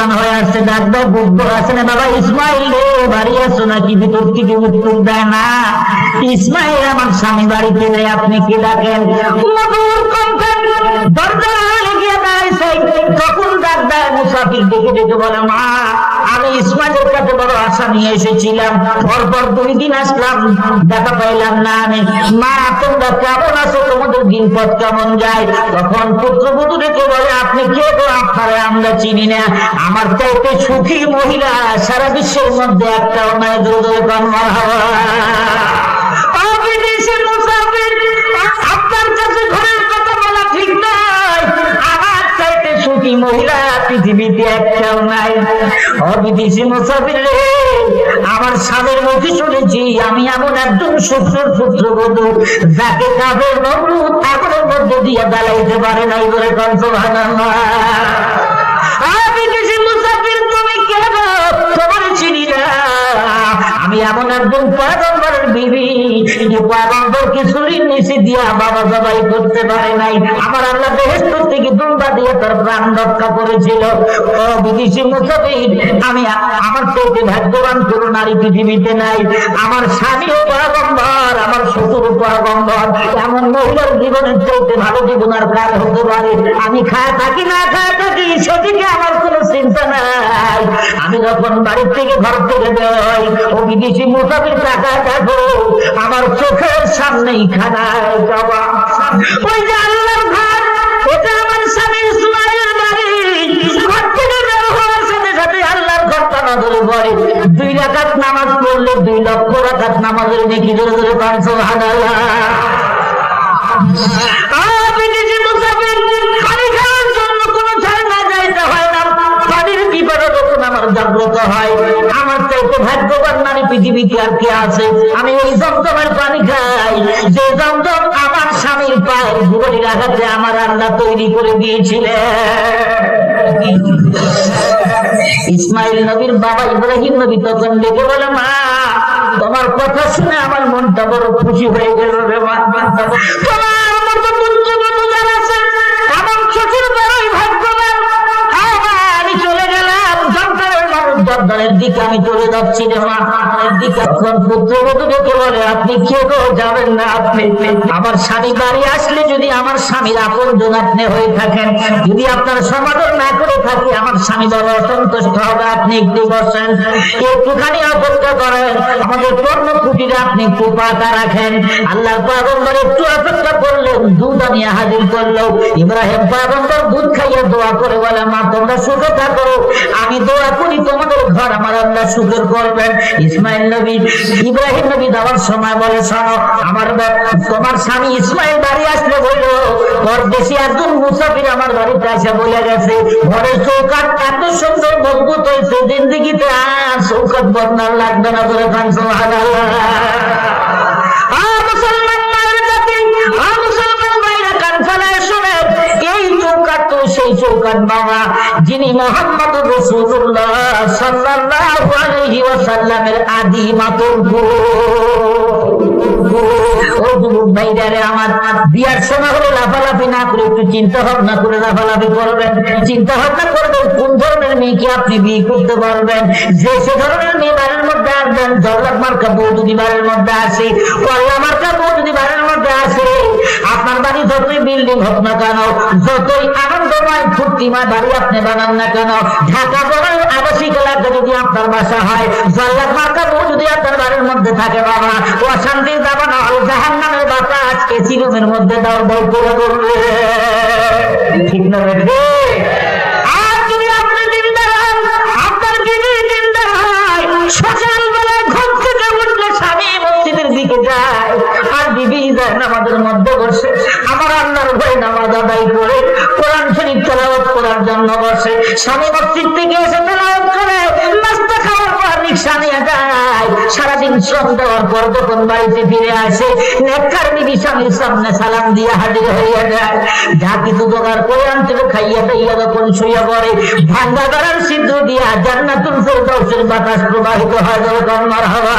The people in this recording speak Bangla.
টেনশন হয়ে আসছে, ডাক্তার বুঝতে আছে না বাবা ইসমাইল রে বাড়ি আসো নাকি, ভিতর থেকে উত্তর দেয় না। ইসমাইল আমার স্বামী বাড়িতে নেই, আপনি কি ডাকেন? মধুর কণ্ঠে দরজা গিয়ে দাঁড়াইছে। তখন ডাক্তার মুসাফির ডেকে ডেকে বলে, মা আমি ইসমাইলের কাছে বড় আশা নিয়ে এসেছিলাম, পরপর 2 দিন আসলাম, দেখা পাইলাম না। আমি মা তোমরা কেমন আছো, তোমাদের দিন পথ কেমন যায়? তখন পুত্রবধূ ডেকে বলে, আপনি কে গো? আপনারে আমরা চিনি না, আমার চাইতে সুখী মহিলা সারা বিশ্বের মধ্যে একটাও নাই। জোরে কনমার হাওয়া। আপনার কাছে ঘরের কথা বলা ঠিক নয়, আমার চাইতে সুখী মহিলা পৃথিবীতে একটাও নাই। অবিদেশি মুসাফির রে, আমার স্বামীর মুখে শুনেছি আমি এমন একজন শ্বশুর পুত্রবধূ যাকে কাবের নমরুদ আগুনের মধ্যে দিয়ে জ্বালাইতে পারে নাই। বলে কোন সুবহানাল্লাহ। অবিদেশি মুসাফির তুমি কে গো? তোমার চিনি না, আমি এমন একজন পয়গম্বরের বিবি, পয়গম্বরকে ছুরির নিচে দিয়া বাবা জবাই করতে পারে নাই, আমার আল্লাহ বেহেশত থেকে দুম্বা দিয়ে তার প্রাণ রক্ষা করেছিল। ও বিদেশি মুসাফির, আমি আমার চাইতে ভাগ্যবান কোন নারী পৃথিবীতে নাই। আমার স্বামীও পয়গম্বর, আমার শ্বশুর পয়গম্বর, এমন মহিলার জীবনের চাইতে ভালো জীবন আর কার হতে পারে? আমি খায় থাকি না খায় থাকি সেদিকে আমার কোনো চিন্তা নাই। আমি যখন বাড়ির থেকে ঘর থেকে বেরোই, ও বিদেশি মুসাফির টাকা দেখো আমার চোখের সামনেই খানায় বাবা, ওই যে আল্লাহর ঘর, ওটা আমার স্বামী ইসমাইলের বাড়ি। ঘর থেকে বের হওয়ার সাথে সাথে আল্লাহর ঘরটা নজরে পড়ে। 2 রাকাত নামাজ পড়লে 2 লক্ষ রাকাত নামাজের নেকি। জোরে জোরে বলেন সুবহানাল্লাহ। বিদেশি মুসাফির পানি খাওয়ার জন্য কোনো ঝর্ণা যাইতে হয় না, পানির বিপদে যখন আমার জাগ্রত হয়, আমার চাইতে ভাগ্যবান নারী পৃথিবীতে আর কে আছে? আমি ওই জমজমের পানি খাই, যে জমজম আমার স্বামীর পায়ের ধুবড়ির আঘাতে আমার আল্লাহ তৈরি করে দিয়েছিলেন। ইসমাইল নবীর বাবা ইব্রাহিম নবী তখন ডেকে বলে, মা তোমার কথা শুনে আমার মনটা বড় খুশি হয়ে গেল রে মা। তোমার মতো পুত্রবধূ যারা আছে আমার শ্বশুর বড়ই ভাগ্যবান। আমি চলে গেলাম জঙ্গলের মানুষ দরবারের দিকে, আমি চলে যাচ্ছি রে মা দিকে। তখন পুত্রবধূ ডেকে বলে, আপনি কে গো? যাবেন না আপনি? আমার স্বামী বাড়ি আসলে যদি আমার স্বামীর আপনজন আপনি হয়ে থাকেন, যদি আপনার সমাদর না করে থাকে আমার স্বামী বড় অসন্তুষ্ট হবে। আপনি একটু বসেন, একটুখানি অপেক্ষা করেন, আমাদের কর্মকুটিরে আপনি একটু পাতা রাখেন। আল্লাহ পয়গম্বর একটু অপেক্ষা করলেন, দুধ আনিয়ে হাজির করলো। ইব্রাহিম পয়গম্বর দুধ খাইয়ে দোয়া করে বলে, মা তোমরা সুখে থাকো, আমি দোয়া করি তোমাদের ঘর আমার আল্লাহ সুখের করবেন। ইসমাইল নবী ইব্রাহিম নবী দেওয়ার সময় বলে, শোনো আমার তোমার স্বামী ইসমাইল বাড়ি আসলে বললো, পরদেশি একজন মুসাফির আমার বাড়িতে এসে বলে গেছে ঘরের চৌকাঠ এত সুন্দর মজবুত হয়েছে, জিন্দেগিতে আর চৌকাঠ বদনার লাগবে না। করে খান সুবহানাল্লাহ। মুসলমান মায়ের জাতি, মুসলমান ভাইরা কান ফেলায় শুনে, এই চৌকাঠ তো সেই চৌকাঠ বাবা, যিনি মুহাম্মদুর রাসূলুল্লাহ সাল্লাল্লাহু আলাইহি ওয়াসাল্লামের আদি মাতৃভূমি। আমার বিয়ার সময় হলে লাফালাফি না করে একটু চিন্তা ভাবনা করে লাফালাফি করবেন, চিন্তা ভাবনা করবেন কোন ধরনের মেয়েকে আপনি বিয়ে করতে পারবেন। যে সে ধরনের মেয়ে বাড়ির মধ্যে আসবেন, জল্লাদ মার্কা বউ যদি বাড়ির মধ্যে আসে, কল্লা মার্কা বউ যদি বাড়ির মধ্যে আসে, আপনার বাড়ি যতই বিল্ডিং হোক না কেন, যতই আনন্দময় ফুর্তিময় বাড়ি আপনি বানান না কেন, ঢাকা বড় আবাসিক এলাকা যদি আপনার বাসা হয়, জল্লাদ মার্কা বউ যদি আপনার বাড়ির মধ্যে থাকে বাবা, অশান্তি যাবা না, জাহান্নামের বাতাস এসি রুমের মধ্যে দাও দাও করে করবে। ঠিক না রে? আর যদি আপনি দিনদার হন, আপনার বিবি দিনদার হয়, সকালবেলায় ঘুম থেকে উঠলে স্বামী মসজিদের দিকে যায় আর বিবি যায় নামাজের মধ্যে বসে, আমার আল্লাহর ভয়ে নামাজ আদায় করে কোরআন শরীফ তেলাওয়াত করার জন্য বসে। স্বামী মসজিদ থেকে এসে তেলাওয়াত করে নাস্তা খাওয়ার পর রিকশা নিয়ে যায়, সারাদিন শ্রম দেওয়ার পর যখন বাড়িতে ফিরে আসে, নেককার বিবি স্বামীর সামনে সালাম দিয়ে হাজির হইয়া যায়। যা কিছু জোগাড় করে আনতে খাইয়া দাইয়া যখন শুইয়া পড়ে, ভাঙ্গা গড়ার সিদ্ধ দিয়া জান্নাতুল ফেরদাউসের বাতাস প্রবাহিত হয়। যখন মারহাবা।